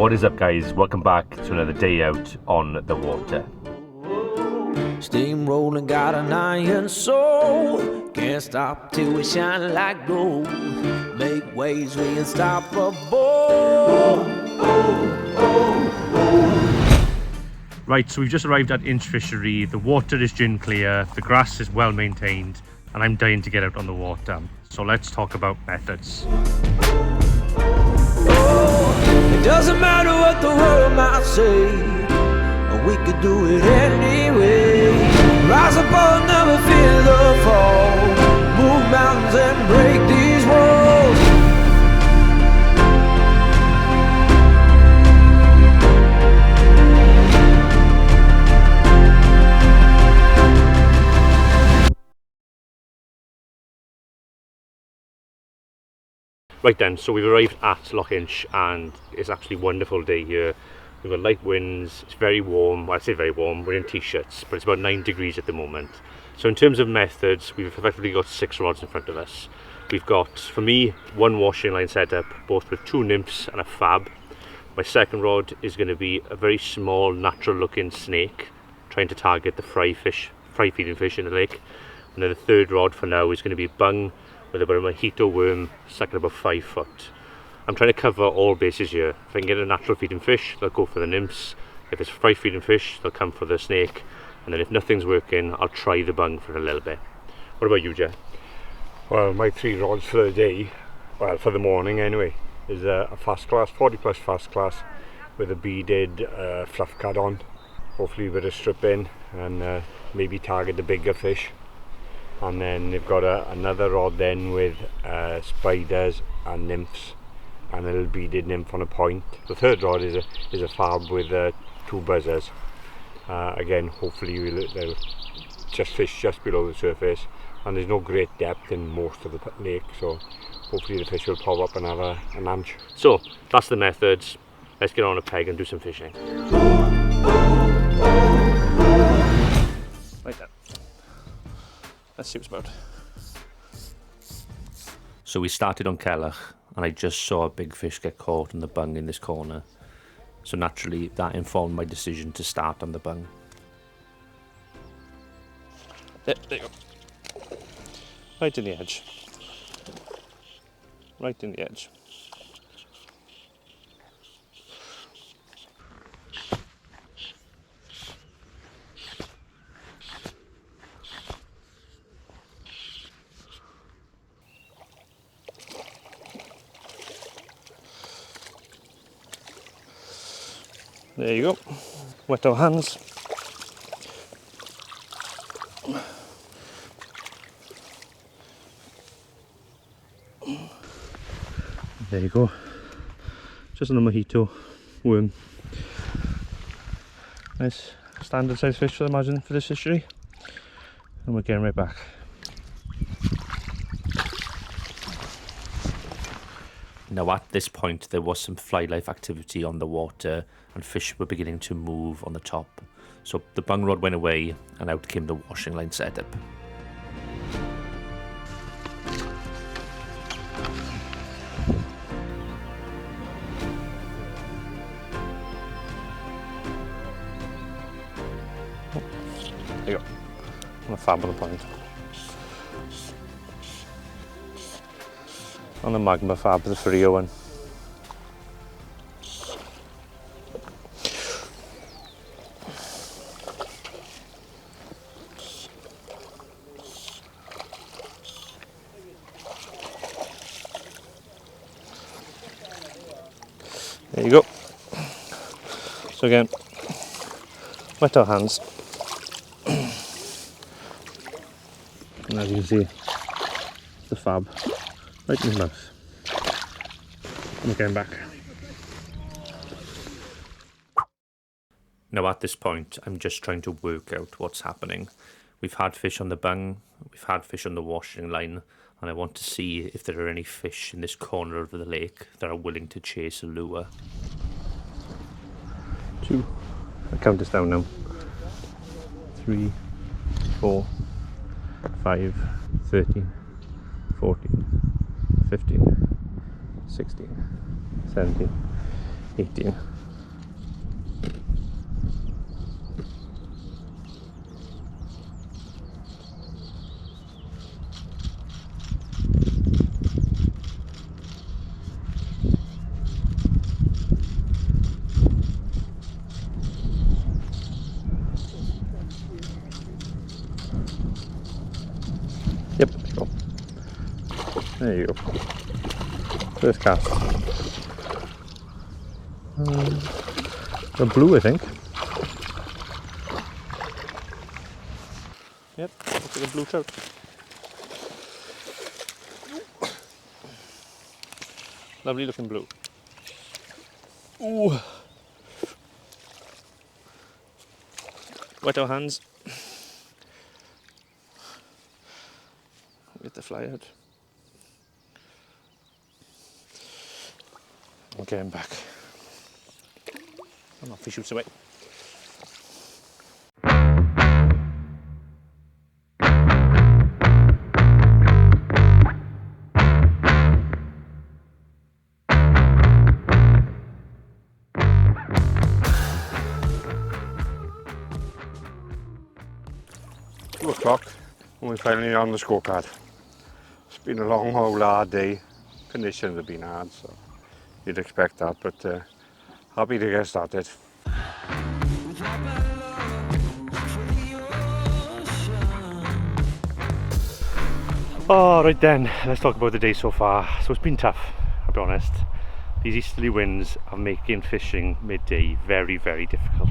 What is up, guys? Welcome back to another day out on the water. Steamrolling, got an iron soul. Can't stop till we shine like gold. Make waves, we unstoppable. Right, so we've just arrived at Insch Fishery. The water is gin clear, the grass is well maintained, and I'm dying to get out on the water. So let's talk about methods. It doesn't matter what the world might say, we could do it anyway. Rise above, never fear the fall. Move mountains and break these walls. Right then, so we've arrived at Loch Insch and it's actually a wonderful day here. We've got light winds, it's very warm. Well, I say very warm, we're in t-shirts, but it's about 9 degrees at the moment. So in terms of methods, we've effectively got 6 rods in front of us. We've got, for me, 1 washing line setup, both with 2 nymphs and a fab. My second rod is going to be a very small, natural looking snake, trying to target the fry feeding fish in the lake. And then the third rod for now is going to be a bung with about a mojito worm stuck at about 5 foot. I'm trying to cover all bases here. If I can get a natural feeding fish, they'll go for the nymphs. If it's fry feeding fish, they'll come for the snake. And then if nothing's working, I'll try the bung for a little bit. What about you, Jeff? Well, my 3 rods for the day, well, for the morning anyway, is a fast class, 40 plus fast class with a beaded fluff card on. Hopefully a bit of stripping and maybe target the bigger fish. And then they've got another rod then with spiders and nymphs and a little beaded nymph on a point. The third rod is a fab with 2 buzzers. Again, hopefully they'll just fish just below the surface, and there's no great depth in most of the lake, so hopefully the fish will pop up and have an amch. So that's the methods. Let's get on a peg and do some fishing. Right then. Let's see what's about. So we started on Kelloch and I just saw a big fish get caught on the bung in this corner. So naturally that informed my decision to start on the bung. There you go. Right in the edge. Right in the edge. There you go. Wet our hands. There you go. Just a mojito worm. Nice standard size fish, I imagine, for this fishery. And we're getting right back. Now at this point there was some fly life activity on the water and fish were beginning to move on the top. So the bung rod went away and out came the washing line setup. There you go. On a fab on the point. On the magma fab, the Frio one. There you go. So again, wet our hands. And as you can see, the fab right in his mouth. And we're going back. Now at this point, I'm just trying to work out what's happening. We've had fish on the bung, we've had fish on the washing line, and I want to see if there are any fish in this corner of the lake that are willing to chase a lure. 2, I count this down now. 3, 4, 5, 13, 14, 15, 16, 17, 18. Yep, let's go. There you go. First cast. A blue, I think. Yep, looks like a blue trout. Lovely looking blue. Ooh. Wet our hands. Get the fly out. Okay, I'm back. And off he shoots away. O'clock and we're finally on the scorecard. It's been a long, hard day. Conditions have been hard, so you'd expect that, but happy to get started. Oh, right then, let's talk about the day so far. So it's been tough, I'll be honest. These easterly winds are making fishing midday very, very difficult.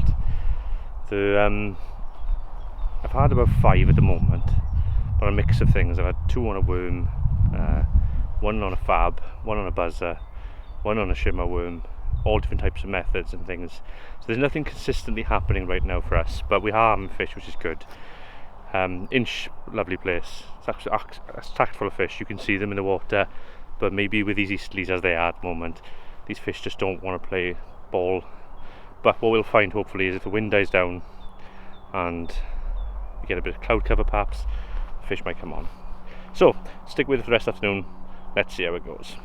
I've had about 5 at the moment, but a mix of things. I've had 2 on a worm, 1 on a fab, 1 on a buzzer, 1 on a shimmer worm, all different types of methods and things. So there's nothing consistently happening right now for us, but we are having fish, which is good. Inch, lovely place. It's packed full of fish. You can see them in the water, but maybe with these easterlies as they are at the moment, these fish just don't want to play ball. But what we'll find hopefully is if the wind dies down and we get a bit of cloud cover perhaps, the fish might come on. So stick with it for the rest of the afternoon. Let's see how it goes.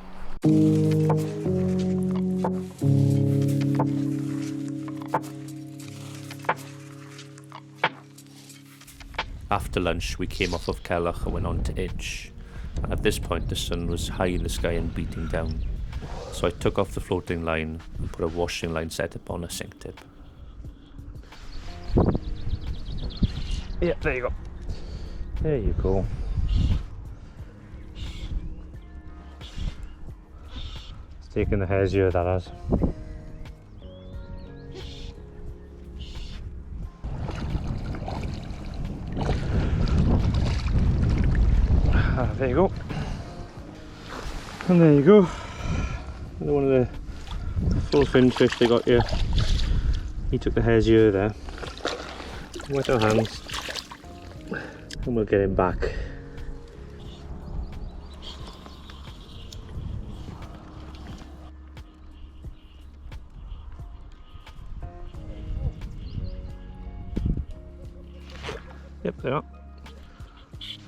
After lunch we came off of Loch and went on to Inch, and at this point the sun was high in the sky and beating down, so I took off the floating line and put a washing line set up on a sink tip. Yep, there you go. There you go. It's taking the hair's ear, that has. There you go. And there you go. Another one of the full fin fish they got here. He took the hair's ear there. Wet our hands. And we'll get him back. Yep, there are.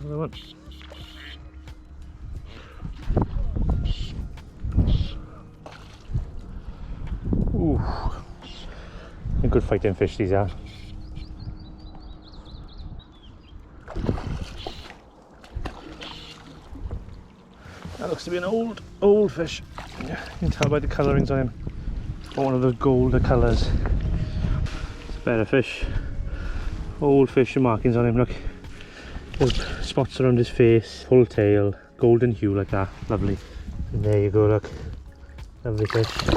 Another one. Ooh, a good fighting fish these are. That looks to be an old fish. You can tell by the colourings on him. One of those golder colours. It's a better fish. Old fish and markings on him, look. Old spots around his face, full tail, golden hue like that. Lovely. And there you go, look. Lovely fish.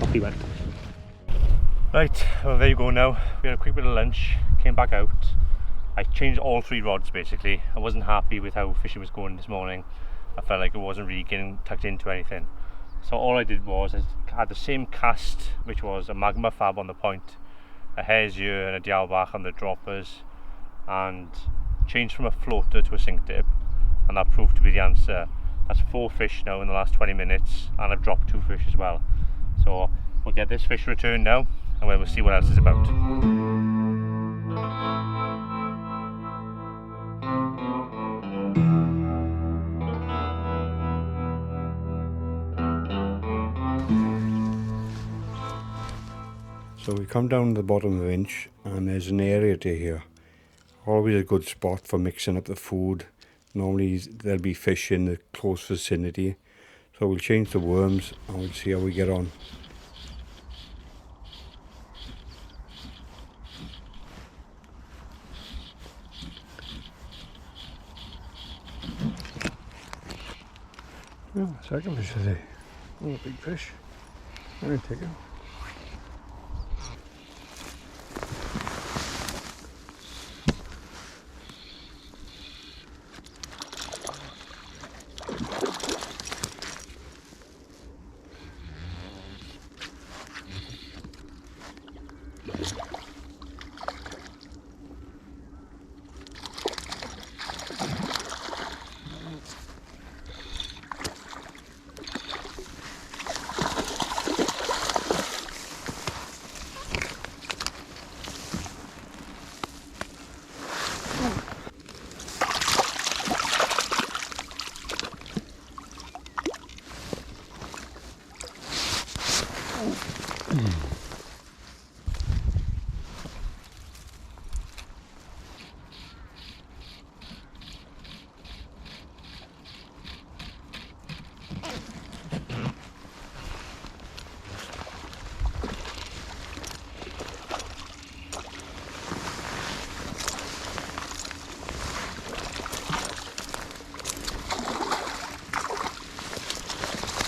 Off he went. Right, well there you go now. We had a quick bit of lunch, came back out. I changed all 3 rods basically. I wasn't happy with how fishing was going this morning. I felt like it wasn't really getting tucked into anything. So all I did was I had the same cast, which was a magma fab on the point, a hare's ear and a dialbach on the droppers, and changed from a floater to a sink tip, and that proved to be the answer. That's 4 fish now in the last 20 minutes, and I've dropped 2 fish as well. So we'll get this fish returned now, and we'll see what else is about. So we come down to the bottom of the Inch and there's an aerator here. Always a good spot for mixing up the food. Normally there'll be fish in the close vicinity. So we'll change the worms and we'll see how we get on. Oh, second fish today. Oh, big fish. I'm going to take it.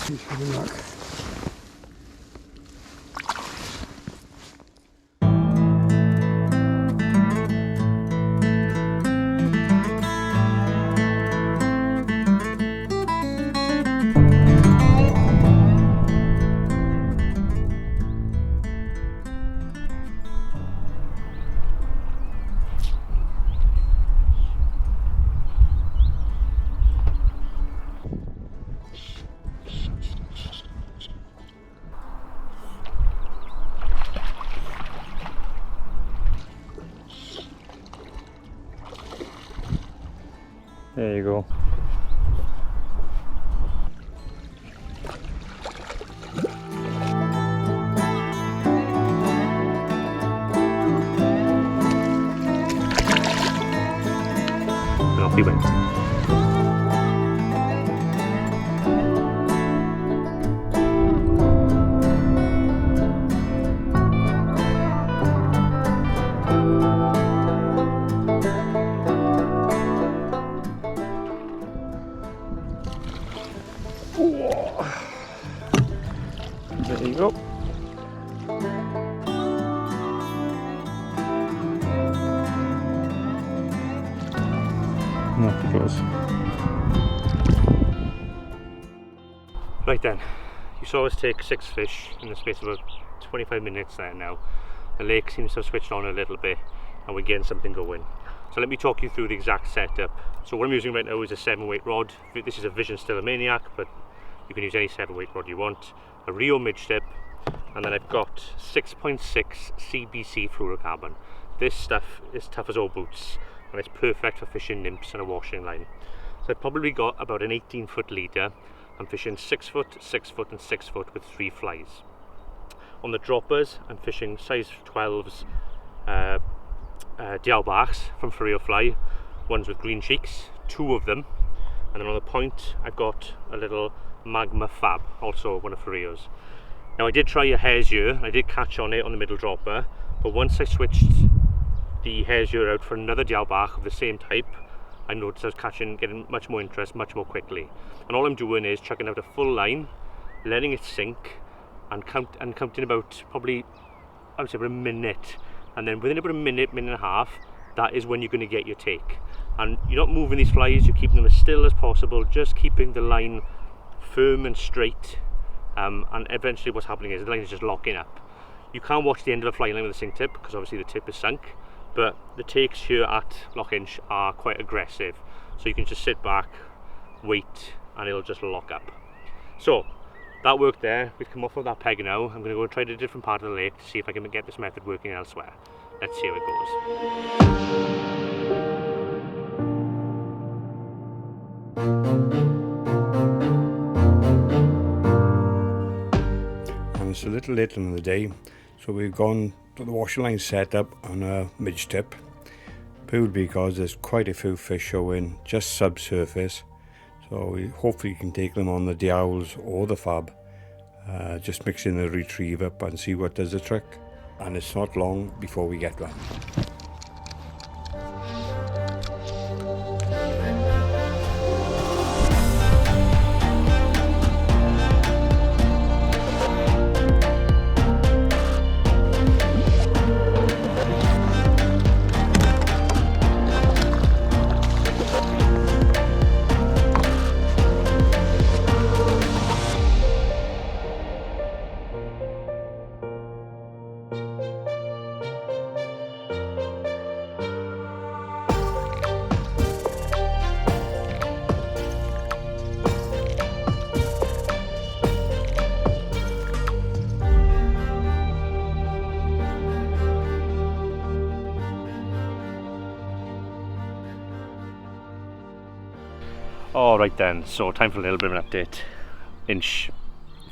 He's having luck. There you go. And off he went. There you go. Not the close. Right then, you saw us take 6 fish in the space of about 25 minutes there now. The lake seems to have switched on a little bit and we're getting something going. So let me talk you through the exact setup. So what I'm using right now is a 7-weight rod. This is a Vision Stiller Maniac, but you can use any 7-weight rod you want. A Rio midship, and then I've got 6.6 CBC fluorocarbon. This stuff is tough as old boots and it's perfect for fishing nymphs and a washing line. So I've probably got about an 18-foot leader. I'm fishing 6 foot, 6 foot and 6 foot with 3 flies. On the droppers I'm fishing size 12s Dialbachs from Furrier Fly, ones with green cheeks, 2 of them, and then on the point I've got a little Magma Fab, also one of Furrier's. Now I did try a hare's ear, I did catch on it on the middle dropper, but once I switched the hare's ear out for another Dialbach of the same type, I noticed I was getting much more interest much more quickly. And all I'm doing is chucking out a full line, letting it sink, and counting about probably, I would say about a minute, and then within about a minute and a half, that is when you're going to get your take. And you're not moving these flies, you're keeping them as still as possible, just keeping the line firm and straight, and eventually what's happening is the line is just locking up. You can't watch the end of the fly line with a sink tip because obviously the tip is sunk, but the takes here at Loch Insch are quite aggressive, so you can just sit back, wait, and it'll just lock up. So that worked there. We've come off of that peg now. I'm going to go and try a different part of the lake to see if I can get this method working elsewhere. Let's see how it goes. And it's a little later in the day, So we've gone to the washing line set up on a midge tip, purely because there's quite a few fish showing just subsurface. So we hopefully can take them on the dials or the fab, just mixing the retrieve up and see what does the trick. And it's not long before we get one. Alright then, so time for a little bit of an update. Inch,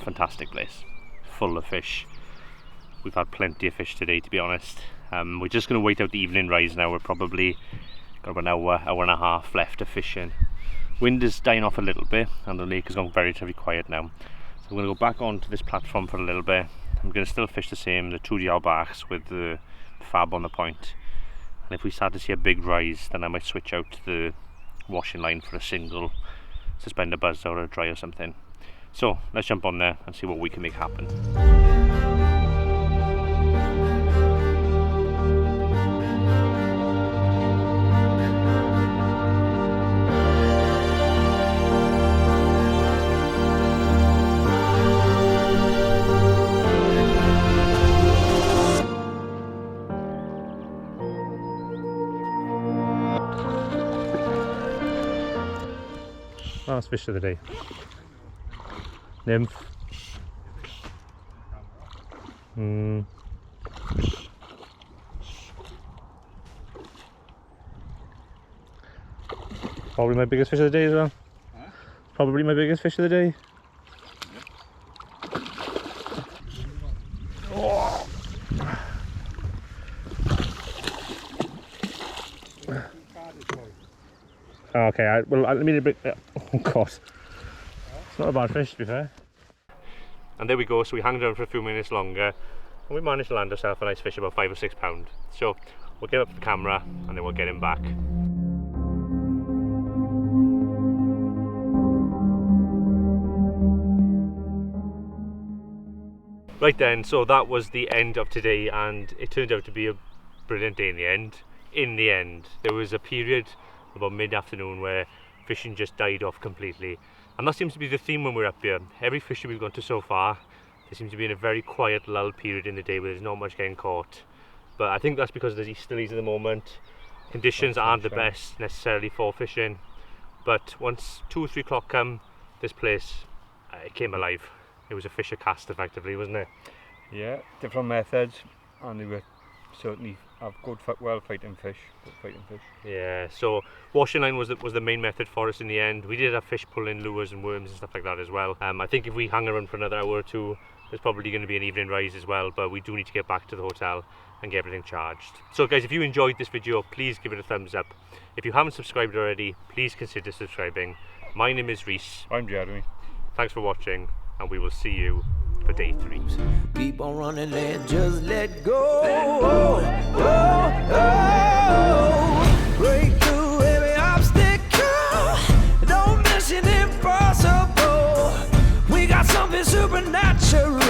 fantastic place, full of fish. We've had plenty of fish today, to be honest. We're just going to wait out the evening rise now. We're probably got about an hour and a half left of fishing. Wind is dying off a little bit and the lake has gone very quiet now. So I'm going to go back onto this platform for a little bit. I'm going to still fish the same, the 2 backs with the fab on the point. And if we start to see a big rise, then I might switch out the washing line for a single suspender buzz or a dry or something. So let's jump on there and see what we can make happen. Last fish of the day. Nymph. Probably my biggest fish of the day as well. Huh? Probably my biggest fish of the day. Oh. Okay, let me a bit. Oh god, it's not a bad fish to be fair. And there we go. So we hung around for a few minutes longer, and we managed to land ourselves a nice fish, about 5 or 6 pound. So we'll get up the camera, and then we'll get him back. Right then, so that was the end of today, and it turned out to be a brilliant day in the end. In the end, there was a period about mid-afternoon where fishing just died off completely, and that seems to be the theme when we're up here. Every fishing we've gone to so far, there seems to be in a very quiet lull period in the day where there's not much getting caught. But I think that's because there's easterlies at the moment. Conditions aren't the best necessarily for fishing, but once 2 or 3 o'clock come, this place it came alive. It was a fisher cast effectively, wasn't it? Yeah, different methods, and they were certainly well fighting fish. Yeah, so washing line was the main method for us in the end. We did have fish pulling lures and worms and stuff like that as well. I think if we hang around for another hour or two, there's probably going to be an evening rise as well, but we do need to get back to the hotel and get everything charged. So guys, if you enjoyed this video, please give it a thumbs up. If you haven't subscribed already, please consider subscribing. My name is Rhys. I'm Jeremy. Thanks for watching, and we will see you for day 3. Keep on running and just let go. Oh, break through every obstacle. Don't mission impossible. We got something supernatural.